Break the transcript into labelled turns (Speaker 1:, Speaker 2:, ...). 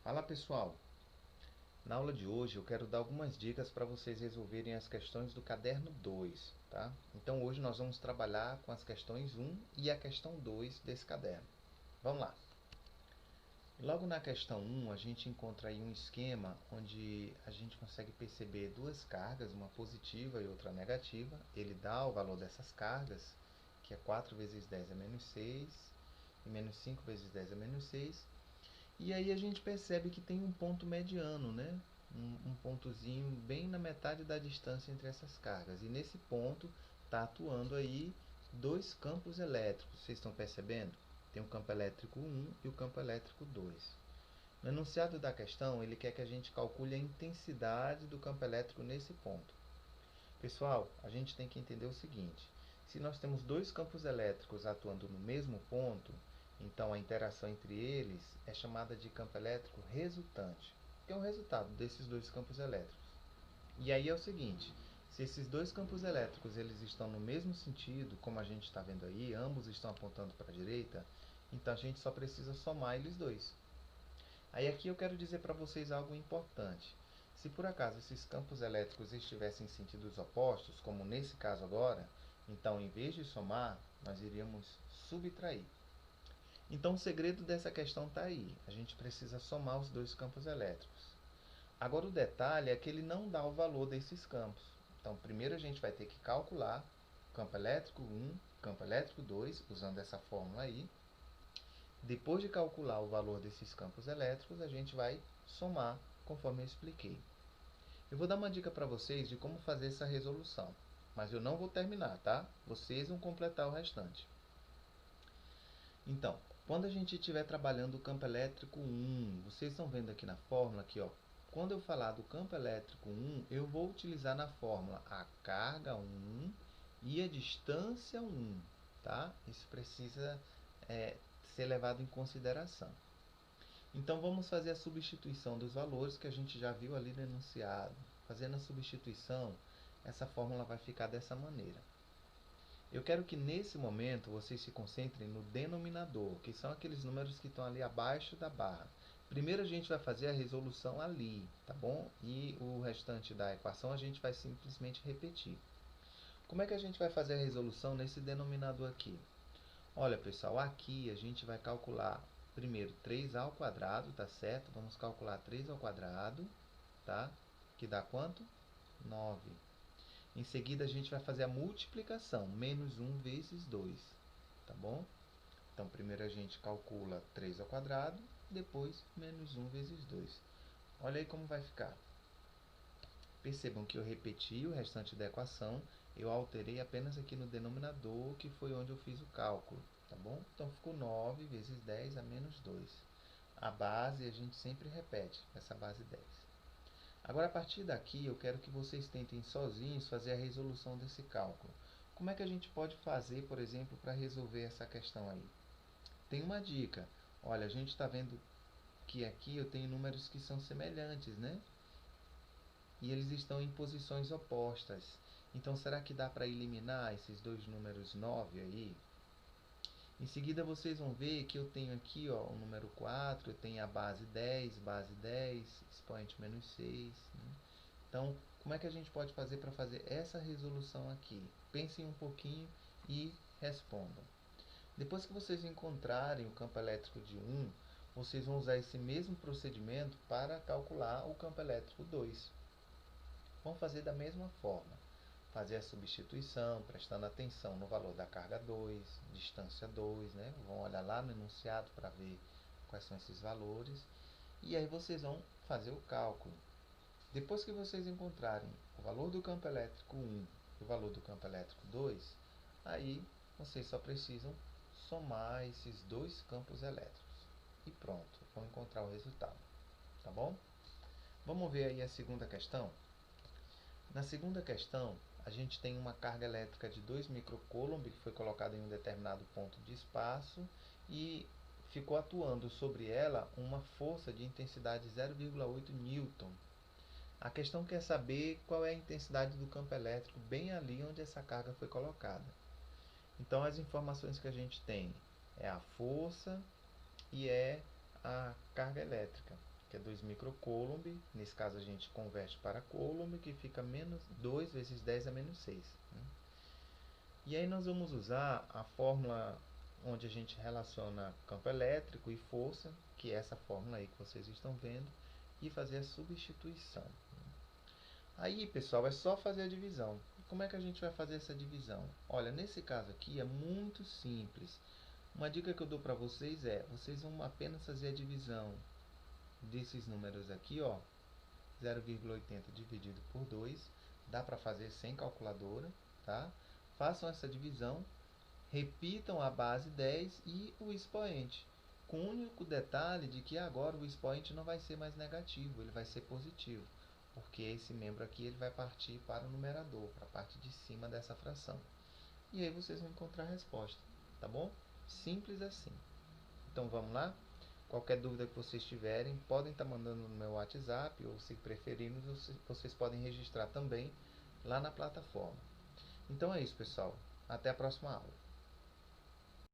Speaker 1: Fala pessoal, na aula de hoje eu quero dar algumas dicas para vocês resolverem as questões do caderno 2, tá? Então hoje nós vamos trabalhar com as questões 1 e a questão 2 desse caderno. Vamos lá! Logo na questão 1 a gente encontra aí um esquema onde a gente consegue perceber duas cargas, uma positiva e outra negativa. Ele dá o valor dessas cargas, que é 4 vezes 10 é menos 6 e menos 5 vezes 10 é menos 6. E aí a gente percebe que tem um ponto mediano, né? Um pontozinho bem na metade da distância entre essas cargas. E nesse ponto está atuando aí dois campos elétricos. Vocês estão percebendo? Tem o campo elétrico 1 e o campo elétrico 2. No enunciado da questão, ele quer que a gente calcule a intensidade do campo elétrico nesse ponto. Pessoal, a gente tem que entender o seguinte: se nós temos dois campos elétricos atuando no mesmo ponto, então a interação entre eles é chamada de campo elétrico resultante, que é o resultado desses dois campos elétricos. E aí é o seguinte: se esses dois campos elétricos eles estão no mesmo sentido, como a gente está vendo aí, ambos estão apontando para a direita, então a gente só precisa somar eles dois. Aí aqui eu quero dizer para vocês algo importante. Se por acaso esses campos elétricos estivessem em sentidos opostos, como nesse caso agora, então em vez de somar, nós iríamos subtrair. Então o segredo dessa questão está aí. A gente precisa somar os dois campos elétricos. Agora o detalhe é que ele não dá o valor desses campos. Então primeiro a gente vai ter que calcular campo elétrico 1, campo elétrico 2, usando essa fórmula aí. Depois de calcular o valor desses campos elétricos, a gente vai somar, conforme eu expliquei. Eu vou dar uma dica para vocês de como fazer essa resolução, mas eu não vou terminar, tá? Vocês vão completar o restante. Então, quando a gente estiver trabalhando o campo elétrico 1, vocês estão vendo aqui na fórmula, aqui, ó, quando eu falar do campo elétrico 1, eu vou utilizar na fórmula a carga 1 e a distância 1, tá? Isso precisa ser levado em consideração. Então vamos fazer a substituição dos valores que a gente já viu ali no enunciado. Fazendo a substituição, essa fórmula vai ficar dessa maneira. Eu quero que nesse momento vocês se concentrem no denominador, que são aqueles números que estão ali abaixo da barra. Primeiro a gente vai fazer a resolução ali, tá bom? E o restante da equação a gente vai simplesmente repetir. Como é que a gente vai fazer a resolução nesse denominador aqui? Olha, pessoal, aqui a gente vai calcular primeiro 3 ao quadrado, tá certo? Vamos calcular 3 ao quadrado, tá? Que dá quanto? 9. Em seguida, a gente vai fazer a multiplicação, menos 1 vezes 2, tá bom? Então, primeiro a gente calcula 3 ao quadrado, depois menos 1 vezes 2. Olha aí como vai ficar. Percebam que eu repeti o restante da equação, eu alterei apenas aqui no denominador, que foi onde eu fiz o cálculo, tá bom? Então, ficou 9 vezes 10 a menos 2. A base a gente sempre repete, essa base 10. Agora, a partir daqui, eu quero que vocês tentem sozinhos fazer a resolução desse cálculo. Como é que a gente pode fazer, por exemplo, para resolver essa questão aí? Tem uma dica. Olha, a gente está vendo que aqui eu tenho números que são semelhantes, né? E eles estão em posições opostas. Então, será que dá para eliminar esses dois números 9 aí? Em seguida, vocês vão ver que eu tenho aqui ó, o número 4, eu tenho a base 10, expoente menos 6. Né? Então, como é que a gente pode fazer para fazer essa resolução aqui? Pensem um pouquinho e respondam. Depois que vocês encontrarem o campo elétrico de 1, vocês vão usar esse mesmo procedimento para calcular o campo elétrico 2. Vamos fazer da mesma forma. Fazer a substituição, prestando atenção no valor da carga 2, distância 2, né? Vão olhar lá no enunciado para ver quais são esses valores. E aí vocês vão fazer o cálculo. Depois que vocês encontrarem o valor do campo elétrico 1 e o valor do campo elétrico 2, aí vocês só precisam somar esses dois campos elétricos. E pronto, vão encontrar o resultado. Tá bom? Vamos ver aí a segunda questão? Na segunda questão, a gente tem uma carga elétrica de 2 microcoulomb que foi colocada em um determinado ponto de espaço e ficou atuando sobre ela uma força de intensidade 0,8 newton. A questão quer saber qual é a intensidade do campo elétrico bem ali onde essa carga foi colocada. Então, as informações que a gente tem é a força e é a carga elétrica. que é 2 microcoulomb. Nesse caso a gente converte para coulomb, que fica menos 2 vezes 10 a menos 6. Né? E aí nós vamos usar a fórmula onde a gente relaciona campo elétrico e força, que é essa fórmula aí que vocês estão vendo, e fazer a substituição. Aí, pessoal, é só fazer a divisão. Como é que a gente vai fazer essa divisão? Olha, nesse caso aqui é muito simples. Uma dica que eu dou para vocês é, vocês vão apenas fazer a divisão desses números aqui, ó, 0,80 dividido por 2, dá para fazer sem calculadora, tá? Façam essa divisão, repitam a base 10 e o expoente, com o único detalhe de que agora o expoente não vai ser mais negativo, ele vai ser positivo, porque esse membro aqui ele vai partir para o numerador, para a parte de cima dessa fração. E aí vocês vão encontrar a resposta, tá bom? Simples assim. Então vamos lá? Qualquer dúvida que vocês tiverem, podem estar mandando no meu WhatsApp, ou se preferirem, vocês podem registrar também lá na plataforma. Então é isso, pessoal. Até a próxima aula.